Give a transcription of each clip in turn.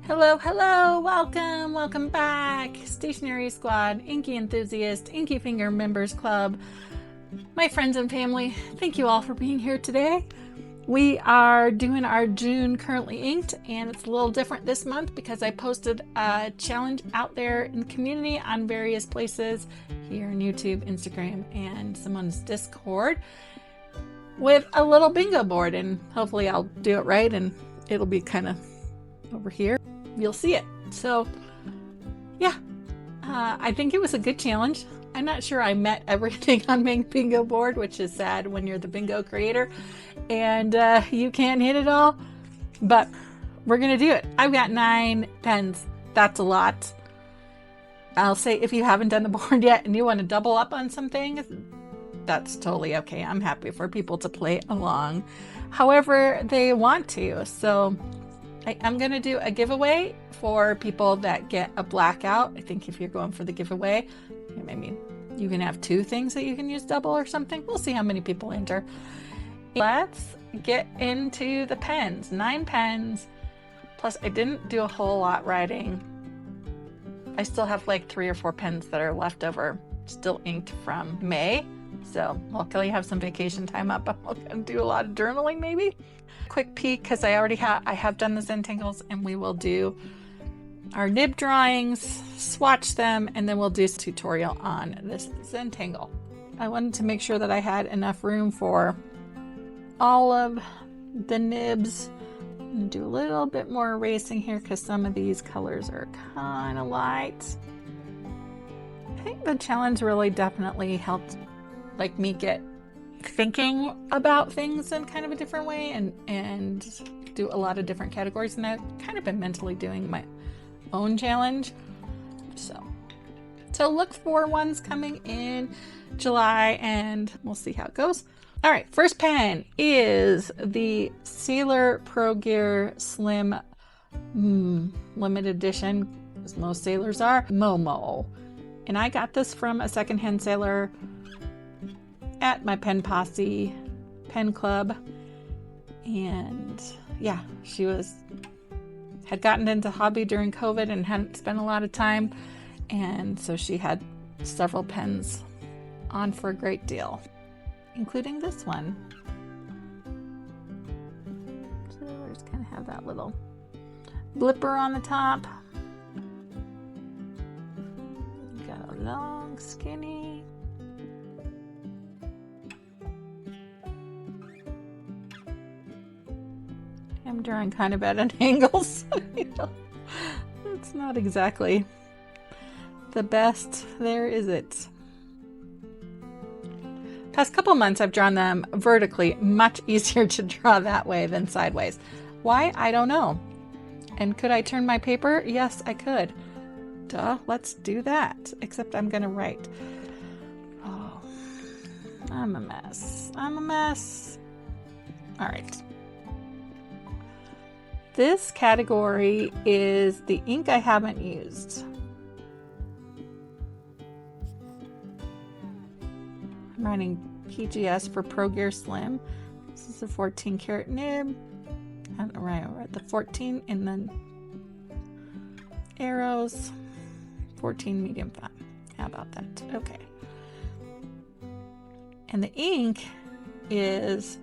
Hello, hello, welcome back. Stationery Squad, Inky Enthusiast, Inky Finger Members Club, my friends and family, thank you all for being here today. We are doing our June currently inked, and it's a little different this month because I posted a challenge out there in the community on various places here on YouTube, Instagram, and someone's Discord with a little bingo board, and hopefully I'll do it right and it'll be kind of over here. You'll see it. So yeah, I think it was a good challenge. I'm not sure I met everything on my bingo board, which is sad when you're the bingo creator and you can't hit it all, but we're gonna do it. I've got 9 pens. That's a lot. I'll say if you haven't done the board yet and you want to double up on some things, that's totally okay. I'm happy for people to play along however they want to. So I'm going to do a giveaway for people that get a blackout. I think if you're going for the giveaway, maybe you can have 2 things that you can use double or something. We'll see how many people enter. Let's get into the pens. 9 pens. Plus, I didn't do a whole lot writing. I still have like 3 or 4 pens that are left over, still inked from May. So luckily I have some vacation time up. I'm going to do a lot of journaling maybe. Quick peek because I have done the Zentangles, and we will do our nib drawings, swatch them, and then we'll do a tutorial on this Zentangle. I wanted to make sure that I had enough room for all of the nibs. I'm gonna do a little bit more erasing here because some of these colors are kind of light. I think the challenge really definitely helped like me get thinking about things in kind of a different way and do a lot of different categories, and I've kind of been mentally doing my own challenge. So look for ones coming in July and we'll see how it goes. All right, first pen is the Sailor Pro Gear Slim limited edition, as most sailors are, Momo. And I got this from a secondhand sailor at my pen posse pen club, and yeah, she had gotten into hobby during COVID and hadn't spent a lot of time, and so she had several pens on for a great deal, including this one. So we just kind of have that little blipper on the top. Got a long skinny. I'm drawing kind of at an angle, so it's not exactly the best there, is it? Past couple months I've drawn them vertically, much easier to draw that way than sideways. Why? I don't know. And could I turn my paper? Yes, I could. Duh, let's do that. Except I'm gonna write. Oh, I'm a mess. All right. This category is the ink I haven't used. I'm writing PGS for Pro Gear Slim. This is a 14 karat nib. And right over at the 14, and then arrows, 14 medium font. How about that? Okay. And the ink is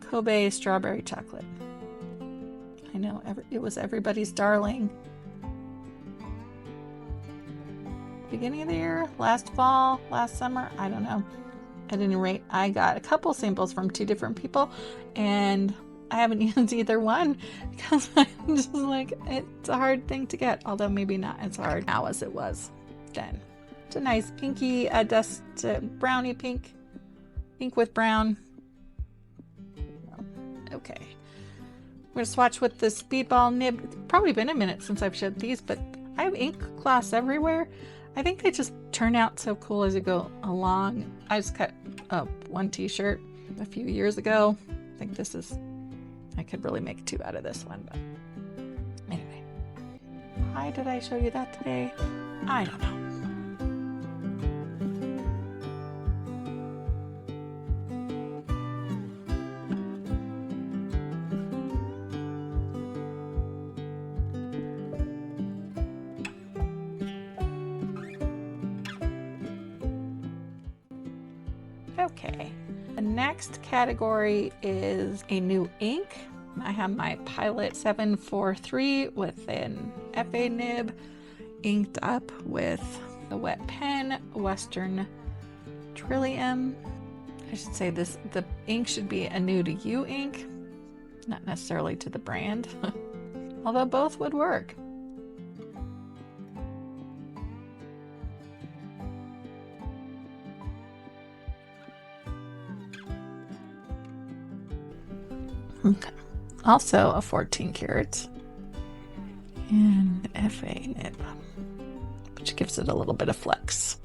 Kobe Strawberry Chocolate. I know it was everybody's darling. Beginning of the year, last fall, last summer, I don't know. At any rate, I got a couple samples from 2 different people, and I haven't used either one because I'm just like, it's a hard thing to get, although maybe not as hard now as it was then. It's a nice pinky, dust brownie pink with brown. Okay. I'm going to swatch with the speedball nib. It's probably been a minute since I've showed these, but I have ink gloss everywhere. I think they just turn out so cool as you go along. I just cut up 1 t-shirt a few years ago. I think I could really make 2 out of this one, but anyway. Why did I show you that today? I don't know. Okay. The next category is a new ink. I have my Pilot 743 with an FA nib inked up with a wet pen, Western Trillium. I should say the ink should be a new to you ink, not necessarily to the brand, although both would work. Okay. Also a 14 karat and FA nib, which gives it a little bit of flex.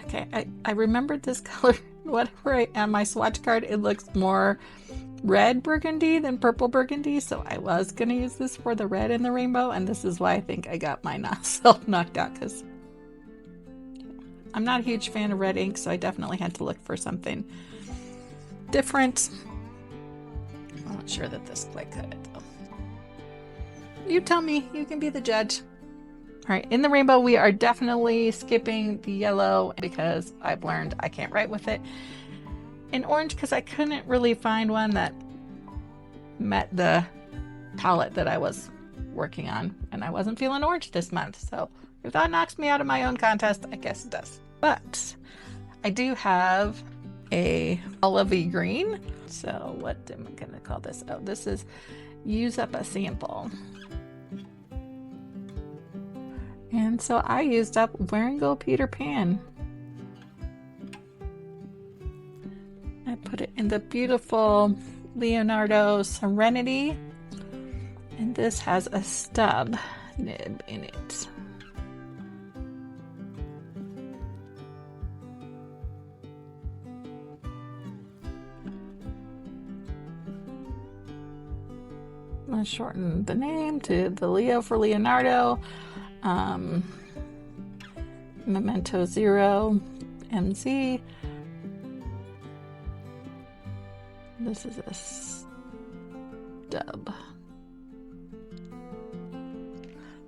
Okay, I remembered this color. Whatever on my swatch card, it looks more red burgundy than purple burgundy, so I was going to use this for the red in the rainbow, and this is why I think I got my self knocked out, because I'm not a huge fan of red ink, so I definitely had to look for something different. I'm not sure that this quite cut it though. You tell me, you can be the judge. All right, in the rainbow, we are definitely skipping the yellow because I've learned I can't write with it. In orange, because I couldn't really find one that met the palette that I was working on, and I wasn't feeling orange this month. So if that knocks me out of my own contest, I guess it does. But I do have a olivey green. So what am I gonna call this? Oh, this is use up a sample. And so I used up Wearingeul Peter Pan. I put it in the beautiful Leonardo Serenity. And this has a stub nib in it. I'll shorten the name to the Leo for Leonardo. Momento 0 MZ. This is a stub.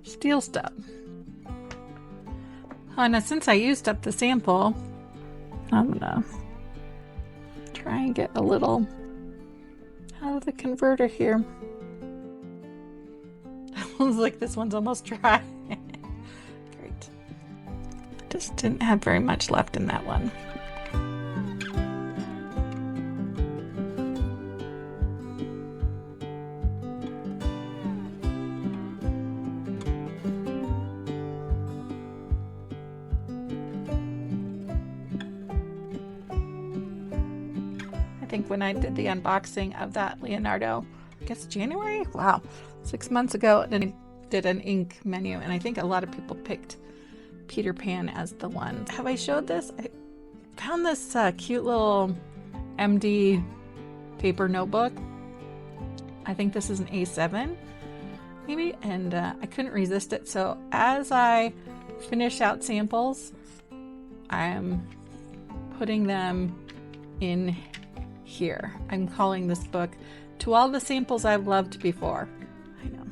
Steel stub. Oh, now since I used up the sample, I'm gonna try and get a little out of the converter here. Looks like this one's almost dry. Great. Just didn't have very much left in that one. I think when I did the unboxing of that Leonardo, I guess January? Wow. 6 months ago, then I did an ink menu, and I think a lot of people picked Peter Pan as the one. Have I showed this? I found this cute little MD paper notebook. I think this is an A7 maybe, and I couldn't resist it. So as I finish out samples, I'm putting them in here. I'm calling this book To All the Samples I've Loved Before. I know.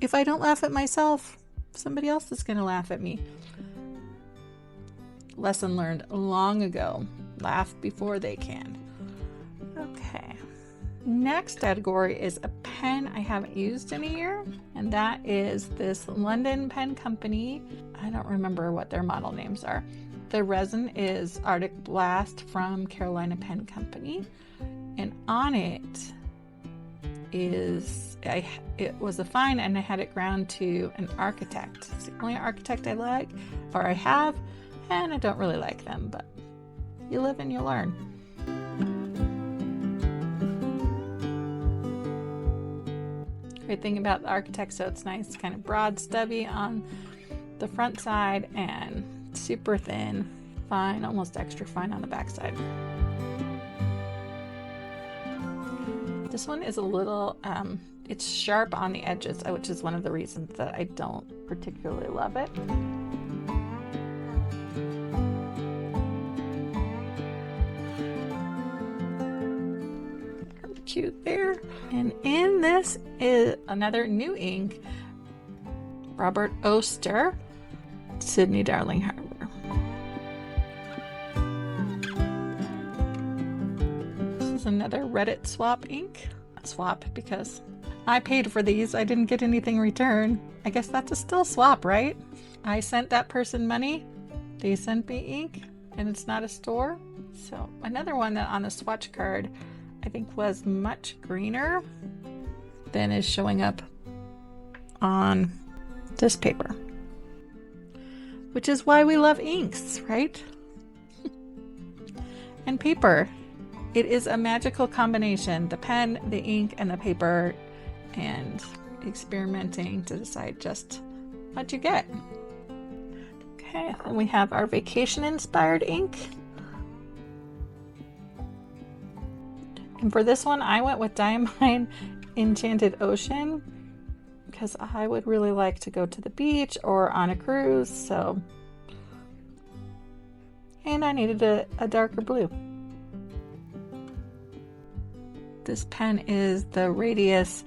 If I don't laugh at myself, somebody else is going to laugh at me. Lesson learned long ago. Laugh before they can. Okay. Next category is a pen I haven't used in a year, and that is this London pen company. I don't remember what their model names are. The resin is Arctic Blast from Carolina Pen Company, and on it is it was a fine, and I had it ground to an Architect. It's the only Architect I like, or I have, and I don't really like them, but you live and you learn. Great thing about the Architect, so it's nice, kind of broad, stubby on the front side and super thin, fine, almost extra fine on the back side. This one is a little, it's sharp on the edges, which is one of the reasons that I don't particularly love it. Cute there. And in this is another new ink, Robert Oster, Sydney Darling Harbor. is another Reddit swap ink. Swap because I paid for these. I didn't get anything returned. I guess that's a still swap, right? I sent that person money. They sent me ink and it's not a store. So another one that on the swatch card I think was much greener than is showing up on this paper. Which is why we love inks, right? And paper. It is a magical combination. The pen, the ink, and the paper, and experimenting to decide just what you get. Okay, then we have our vacation-inspired ink. And for this one, I went with Diamine Enchanted Ocean because I would really like to go to the beach or on a cruise, so. And I needed a darker blue. This pen is the Radius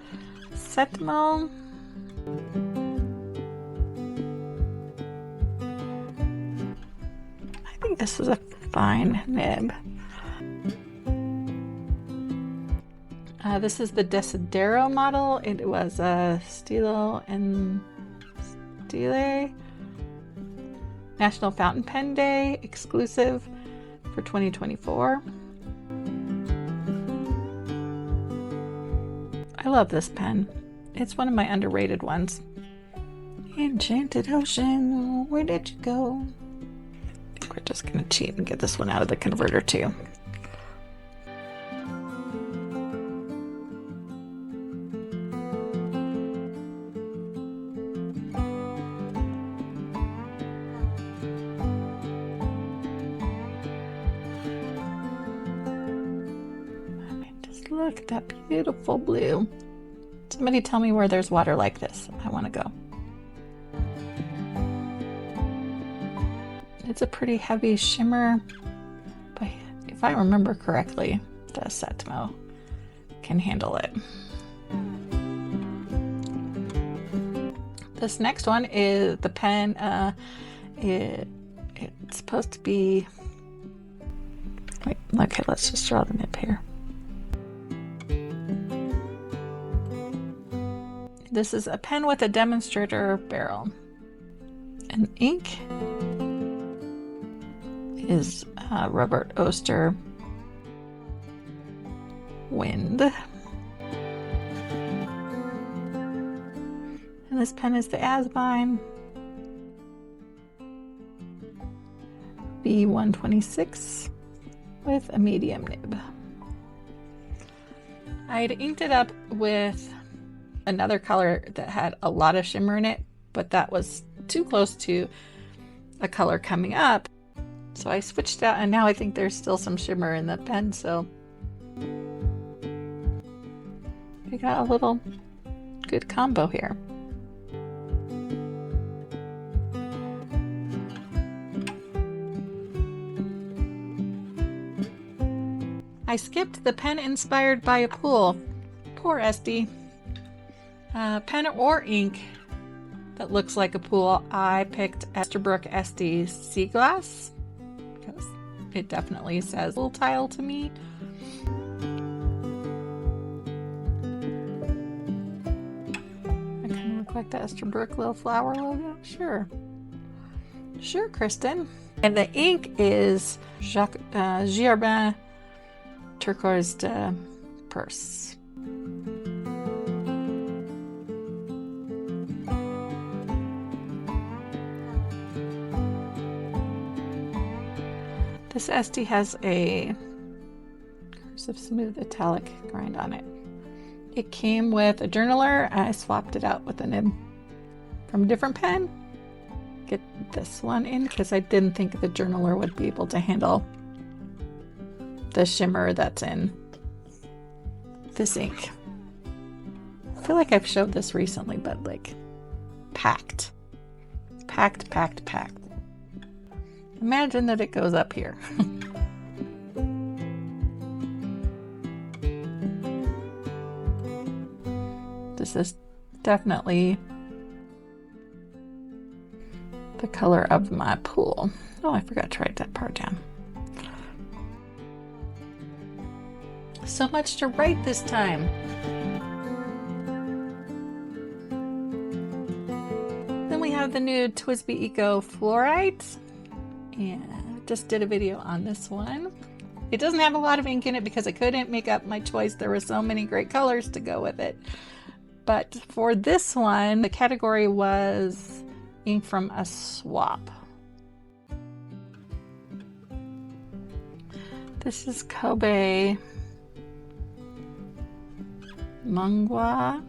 Settimo. I think this is a fine nib. This is the Deserto model. It was a Stilo and Stile National Fountain Pen Day exclusive for 2024. I love this pen. It's one of my underrated ones. Enchanted Ocean, where did you go? I think we're just gonna cheat and get this one out of the converter too. Look at that beautiful blue. Somebody tell me where there's water like this. I want to go. It's a pretty heavy shimmer, but if I remember correctly, the Settimo can handle it. This next one is the pen. It's supposed to be. Wait, okay, let's just draw the nib here. This is a pen with a Demonstrator barrel. And ink is Robert Oster Wind. And this pen is the Asvine B126 with a medium nib. I had inked it up with another color that had a lot of shimmer in it, but that was too close to a color coming up. So I switched out, and now I think there's still some shimmer in the pen, so we got a little good combo here. I skipped the pen inspired by a pool. Poor Estie. Pen or ink that looks like a pool. I picked Esterbrook Estie Sea Glass because it definitely says pool tile to me. I kind of look like the Esterbrook little flower logo. Sure. Sure, Kristen. And the ink is Herbin Turquoise Perse. This Estie has a cursive smooth metallic grind on it. It came with a journaler. I swapped it out with a nib from a different pen. Get this one in because I didn't think the journaler would be able to handle the shimmer that's in this ink. I feel like I've showed this recently, but like packed. Packed, packed, packed. Imagine that it goes up here. This is definitely the color of my pool. Oh, I forgot to write that part down. So much to write this time. Then we have the new TWSBI Eco Fluorite. And just did a video on this one. It doesn't have a lot of ink in it because I couldn't make up my choice. There were so many great colors to go with it. But for this one, the category was ink from a swap. This is Kobe Mungwa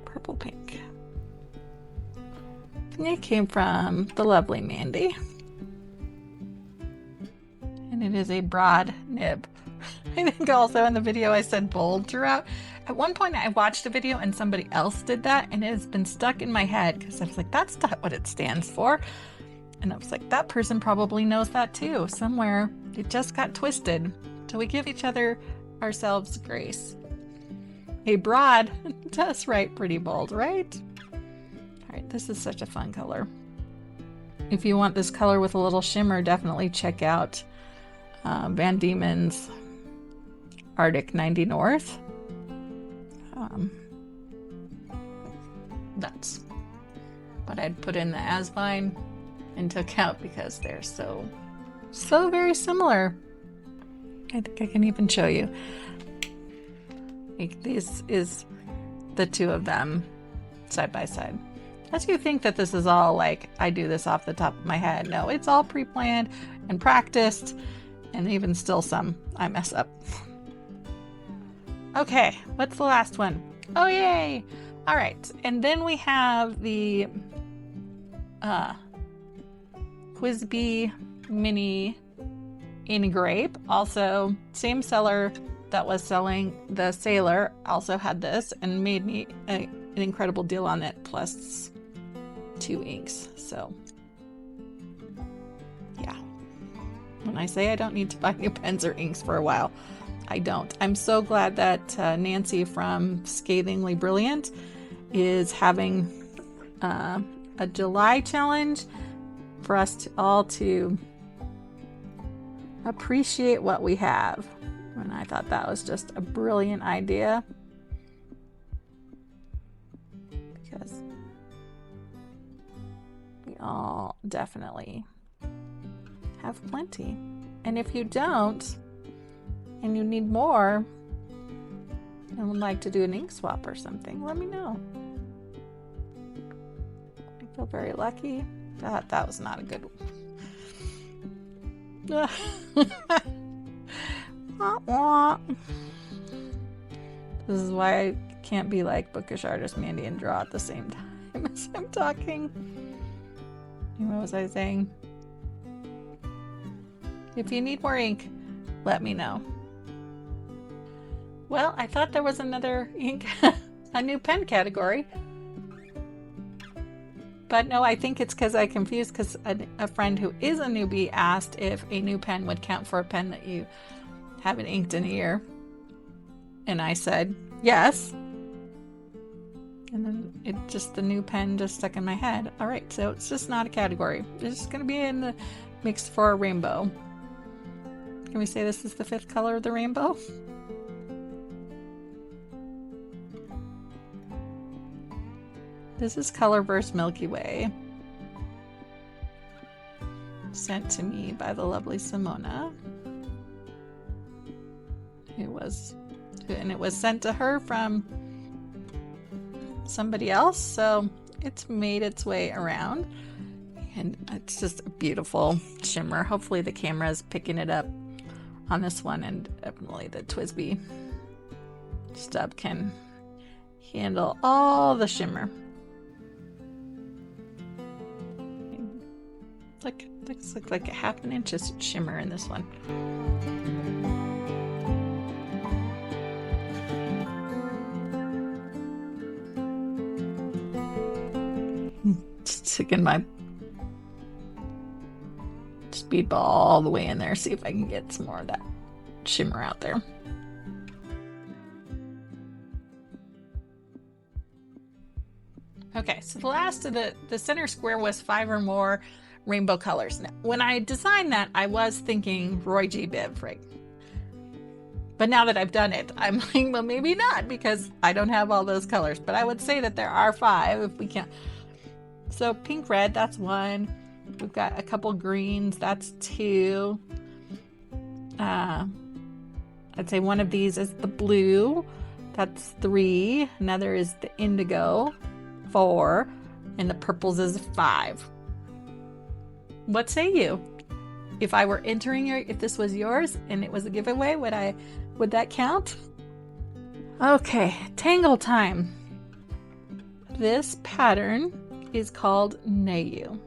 Purple Pink. I think it came from the lovely Mandy. And it is a broad nib. I think also in the video I said bold throughout. At one point I watched a video and somebody else did that, and it has been stuck in my head because I was like, that's not what it stands for. And I was like, that person probably knows that too. Somewhere it just got twisted. So we give each other ourselves grace. A broad does write pretty bold, right? All right, this is such a fun color. If you want this color with a little shimmer, definitely check out Van Diemen's Arctic 90 North. That's what I'd put in the Asvine and took out because they're so very similar. I think I can even show you. Like, this is the two of them side by side. As you think that this is all like I do this off the top of my head. No, it's all pre-planned and practiced, and even still some I mess up. Okay, what's the last one? Oh, yay! All right, and then we have the TWSBI Mini in Grape. Also, same seller that was selling the Sailor also had this and made me an incredible deal on it, plus 2 inks. So, yeah. When I say I don't need to buy new pens or inks for a while, I don't. I'm so glad that Nancy from Scathingly Brilliant is having a July challenge for us all to appreciate what we have. And I thought that was just a brilliant idea, because we all definitely have plenty. And if you don't, and you need more, and would like to do an ink swap or something, let me know. I feel very lucky. That was not a good one. This is why I can't be like bookish artist Mandy and draw at the same time as I'm talking. What was I saying? If you need more ink, let me know. Well, I thought there was another ink, a new pen category. But no, I think it's because I confused, because a friend who is a newbie asked if a new pen would count for a pen that you haven't inked in a year. And I said, yes. And then the new pen just stuck in my head. All right, so it's just not a category. It's just going to be in the mix for a rainbow. Can we say this is the 5th color of the rainbow? This is Colorverse Milky Way, sent to me by the lovely Simona, and it was sent to her from somebody else, so it's made its way around, and it's just a beautiful shimmer. Hopefully the camera is picking it up on this one, and definitely the TWSBI Stub can handle all the shimmer. Looks like a 1/2 inch of shimmer in this one. Sticking my speedball all the way in there, see if I can get some more of that shimmer out there. Okay, so the last of the center square was 5 or more rainbow colors. Now, when I designed that, I was thinking Roy G. Biv, right? But now that I've done it, I'm like, well, maybe not, because I don't have all those colors. But I would say that there are 5 if we can't. So pink, red, that's 1. We've got a couple greens, that's 2. I'd say one of these is the blue, that's 3. Another is the indigo, 4. And the purples is 5. What say you? If I were entering if this was yours and it was a giveaway, would that count? Okay, tangle time. This pattern is called Nayu.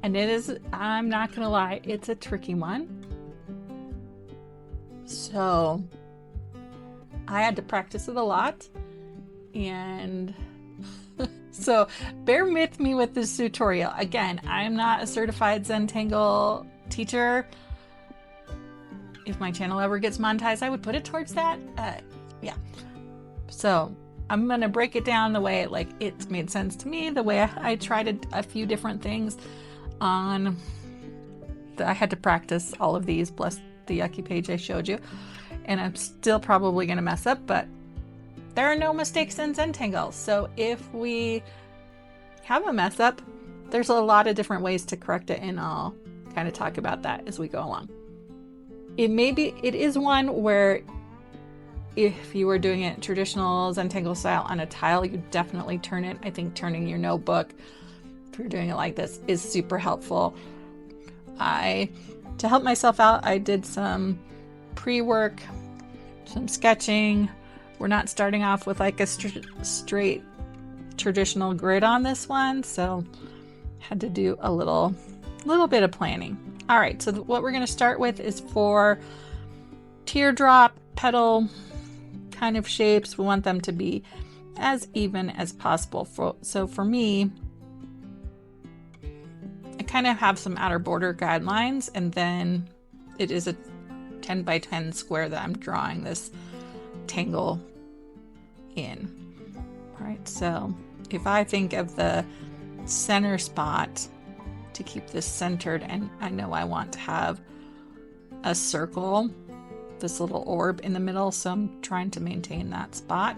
And it is, I'm not gonna lie, it's a tricky one. So I had to practice it a lot, and so bear with me with this tutorial. Again, I'm not a certified Zentangle teacher. If my channel ever gets monetized, I would put it towards that. Yeah. So I'm gonna break it down the way it made sense to me, the way I tried a few different things on. I had to practice all of these, plus the yucky page I showed you, and I'm still probably gonna mess up, but there are no mistakes in Zentangle. So if we have a mess up, there's a lot of different ways to correct it, and I'll kind of talk about that as we go along. It is one where if you were doing it traditional Zentangle style on a tile, you definitely turn it. I think turning your notebook, if you're doing it like this, is super helpful. To help myself out, I did some pre-work, some sketching. We're not starting off with like a straight traditional grid on this one, so had to do a little bit of planning. All right, so what we're going to start with is for teardrop petal kind of shapes. We want them to be as even as possible. So for me, I kind of have some outer border guidelines, and then it is a 10 by 10 square that I'm drawing this tangle in. All right, so if I think of the center spot to keep this centered, and I know I want to have a circle, this little orb in the middle, so I'm trying to maintain that spot.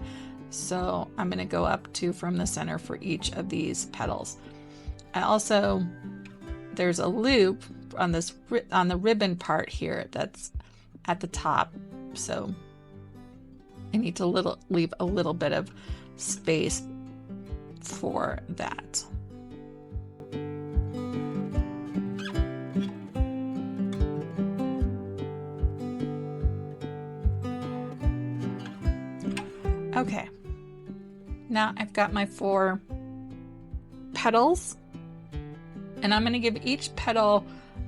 So I'm going to go up 2 from the center for each of these petals. There's a loop on the ribbon part here that's at the top, so I need to leave a little bit of space for that. Okay, now I've got my 4 petals, and I'm going to give each petal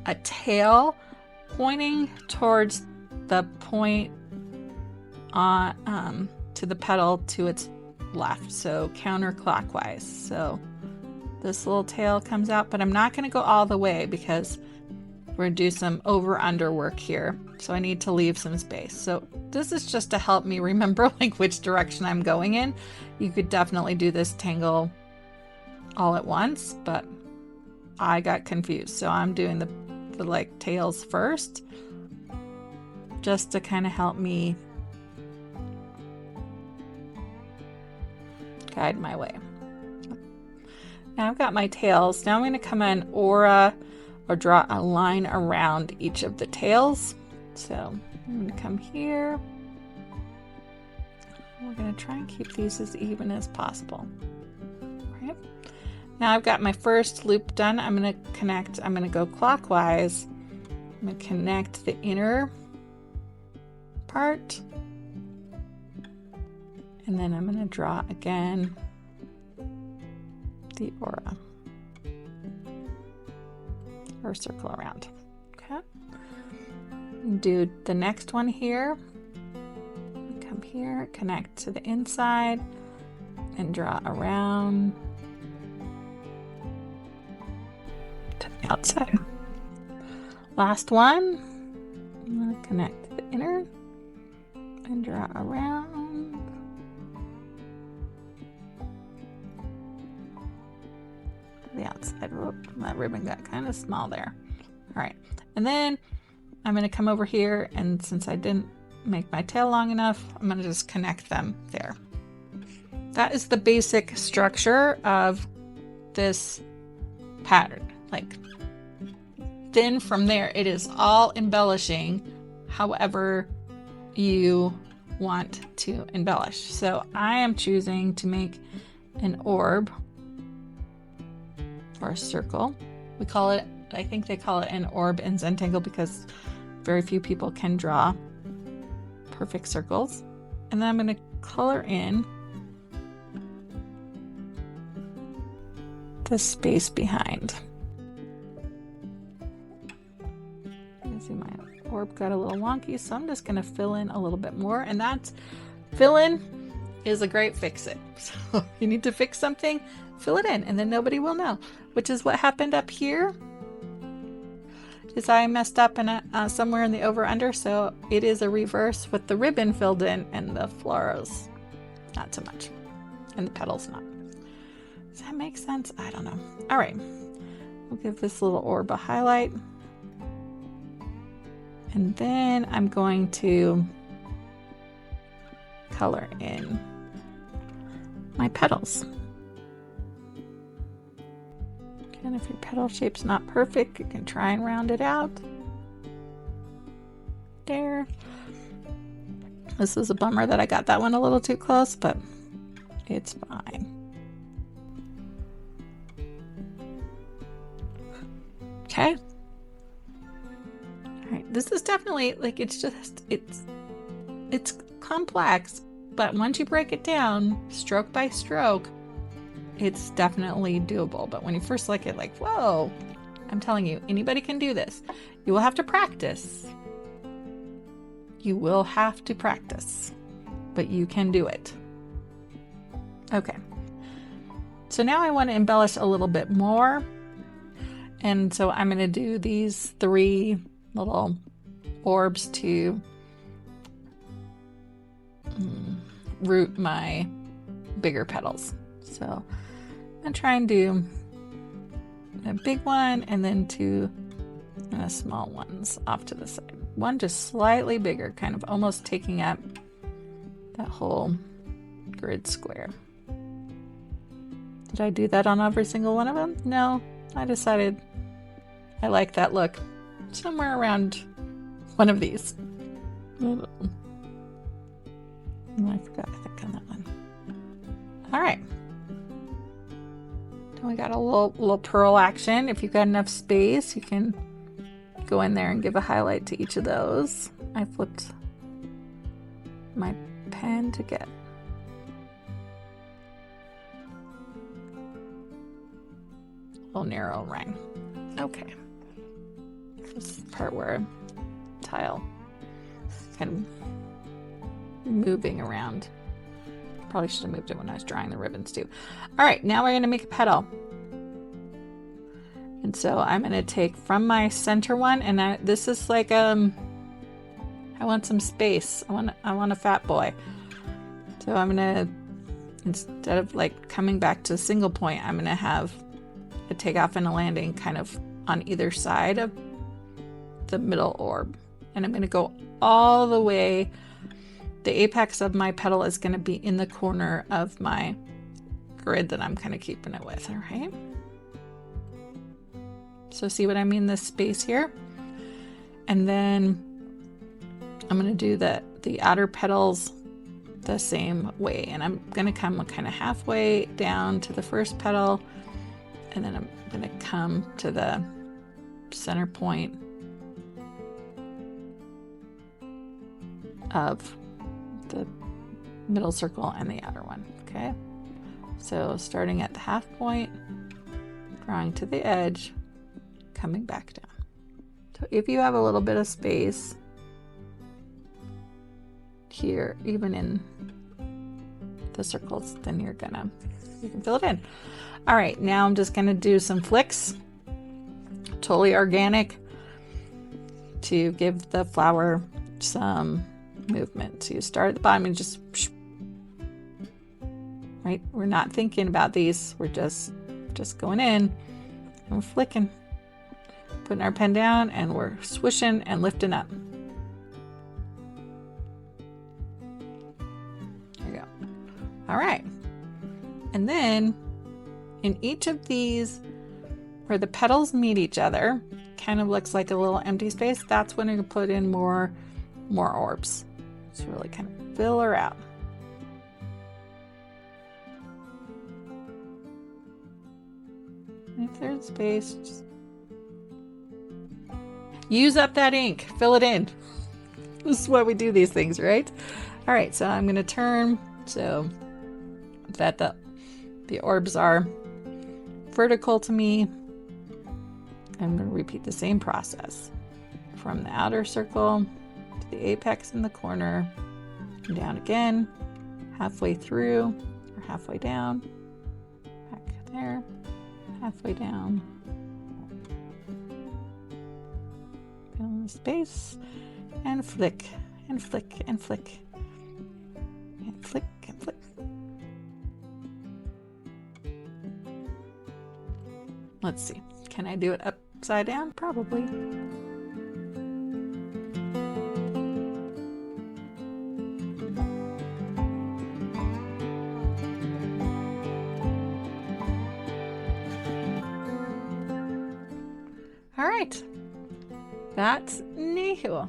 a tail pointing towards the point on to the petal to its left, so counterclockwise. So this little tail comes out, but I'm not going to go all the way because we're going to do some over-under work here, so I need to leave some space. So this is just to help me remember like which direction I'm going in. You could definitely do this tangle all at once, but I got confused, so I'm doing the like tails first, just to kind of help me guide my way. Now I've got my tails. Now I'm going to come in or draw a line around each of the tails. So I'm going to come here. We're going to try and keep these as even as possible. Right. Now I've got my first loop done. I'm going to connect. I'm going to go clockwise. I'm going to connect the inner part. And then I'm going to draw again the aura or circle around. Okay. Do the next one here. Come here, connect to the inside, and draw around to the outside. Last one. I'm going to connect to the inner and draw around. The outside. Whoop, that ribbon got kind of small there. All right, and then I'm going to come over here, and since I didn't make my tail long enough, I'm going to just connect them there. That is the basic structure of this pattern. Like, then from there, it is all embellishing however you want to embellish. So I am choosing to make an orb or a circle. We call it, I think they call it an orb in Zentangle because very few people can draw perfect circles. And then I'm going to color in the space behind. You can see my orb got a little wonky, so I'm just going to fill in a little bit more. And that's, fill in is a great fix it. So you need to fix something, fill it in, and then nobody will know, which is what happened up here. Is I messed up in somewhere in the over under, so it is a reverse with the ribbon filled in and the florals not so much, and the petals not. Does that make sense? I don't know. All right, we'll give this little orb a highlight, and then I'm going to color in my petals. And if your petal shape's not perfect, you can try and round it out. There. This is a bummer that I got that one a little too close, but it's fine. Okay. All right. This is definitely like, it's complex, but once you break it down stroke by stroke, it's definitely doable. But when you first look at like, whoa, I'm telling you, anybody can do this. You will have to practice. You will have to practice, but you can do it. Okay. So now I want to embellish a little bit more. And so I'm going to do these 3 little orbs to root my bigger petals. So I'm going to try and do a big one and then 2 small ones off to the side. One just slightly bigger, kind of almost taking up that whole grid square. Did I do that on every single one of them? No, I decided I like that look. Somewhere around one of these. Oh, I forgot, I think, on that one. All right. We got a little pearl action. If you've got enough space, you can go in there and give a highlight to each of those. I flipped my pen to get a little narrow ring. Okay. This is the part where tile kind of moving around. Probably should have moved it when I was drawing the ribbons too. All right, now we're going to make a petal. And so I'm going to take from my center one, and this is like I want some space. I want a fat boy. So I'm going to, instead of like coming back to a single point, I'm going to have a takeoff and a landing kind of on either side of the middle orb. And I'm going to go all the way. The apex of my petal is going to be in the corner of my grid that I'm kind of keeping it with, all right? So see what I mean, this space here? And then I'm going to do the outer petals the same way. And I'm going to come kind of halfway down to the first petal, and then I'm going to come to the center point of the middle circle and the outer one. Okay, so starting at the half point, drawing to the edge, coming back down. So if you have a little bit of space here, even in the circles, then you can fill it in. All right, now I'm just gonna do some flicks, totally organic, to give the flower some movement. So you start at the bottom and just, right? We're not thinking about these. We're just going in and we're flicking, putting our pen down, and we're swishing and lifting up. then in each of these, where the petals meet each other, kind of looks like a little empty space, that's when you can put in more orbs. Just really kind of fill her out. And if there's space, just use up that ink, fill it in. This is why we do these things, right? All right, so I'm gonna turn so that the orbs are vertical to me. I'm gonna repeat the same process from the outer circle to the apex in the corner, and down again, halfway through or halfway down, back there, halfway down, fill in the space, and flick, and flick, and flick, and flick, and flick. Let's see, can I do it upside down? Probably. All right, that's Nayu.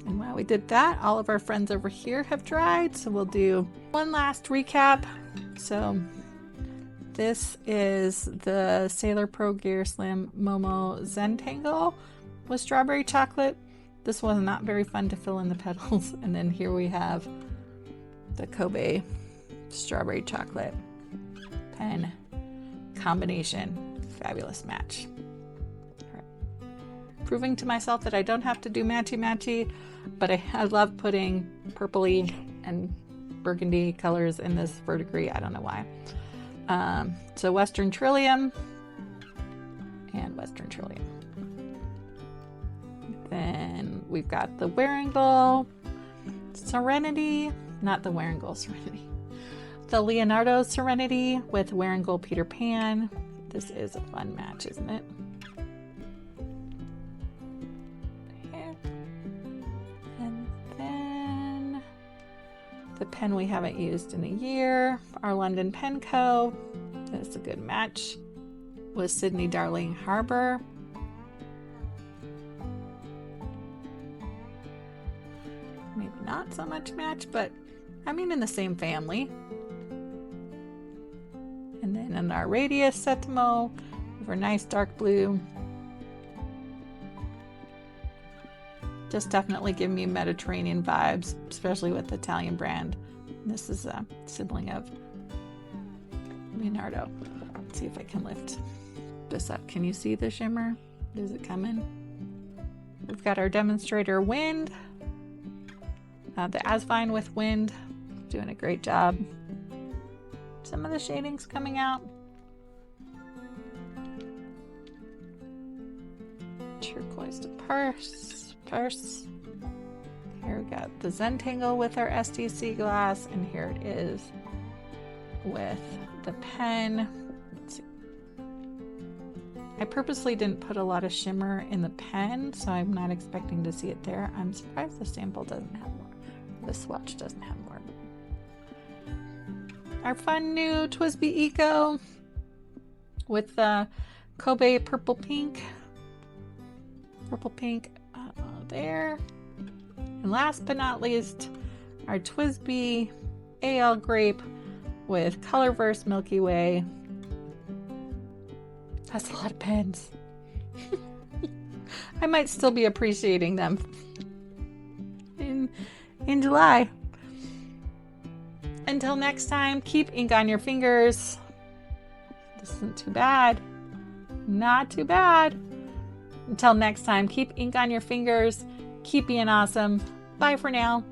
And while we did that, all of our friends over here have dried, so we'll do one last recap. So this is the Sailor Pro Gear Slim Momo Zentangle with strawberry chocolate. This was not very fun to fill in the petals. And then here we have the Kobe strawberry chocolate pen combination. Fabulous match. All right. Proving to myself that I don't have to do matchy-matchy, but I love putting purpley and burgundy colors in this verdigris. I don't know why. So Western Trillium and Western Trillium. Then we've got the Wearingeul Serenity, not the Wearingeul Serenity, the Leonardo Serenity with Wearingeul Peter Pan. This is a fun match, isn't it? Okay. And then the pen we haven't used in a year, our London Pen Co. That's a good match with Sydney Darling Harbor. Maybe not so much match, but I mean in the same family. And then in our Radius Settimo, we have our nice dark blue. Just definitely give me Mediterranean vibes, especially with the Italian brand. This is a sibling of Leonardo. Let's see if I can lift this up. Can you see the shimmer? Is it coming? We've got our Demonstrator Wind. The Asvine with Wind. Doing a great job. Some of the shadings coming out. Turquoise to Perse. Here we got the Zentangle with our Estie Sea Glass, and here it is with the pen. Let's see. I purposely didn't put a lot of shimmer in the pen, so I'm not expecting to see it there. I'm surprised the sample doesn't have more. The swatch doesn't have more. Our fun new TWSBI Eco with the Kobe purple pink there. And last but not least, our TWSBI AL Grape with Colorverse Milky Way. That's a lot of pens. I might still be appreciating them in July. Until next time, keep ink on your fingers. This isn't too bad. Not too bad. Until next time, keep ink on your fingers. Keep being awesome. Bye for now.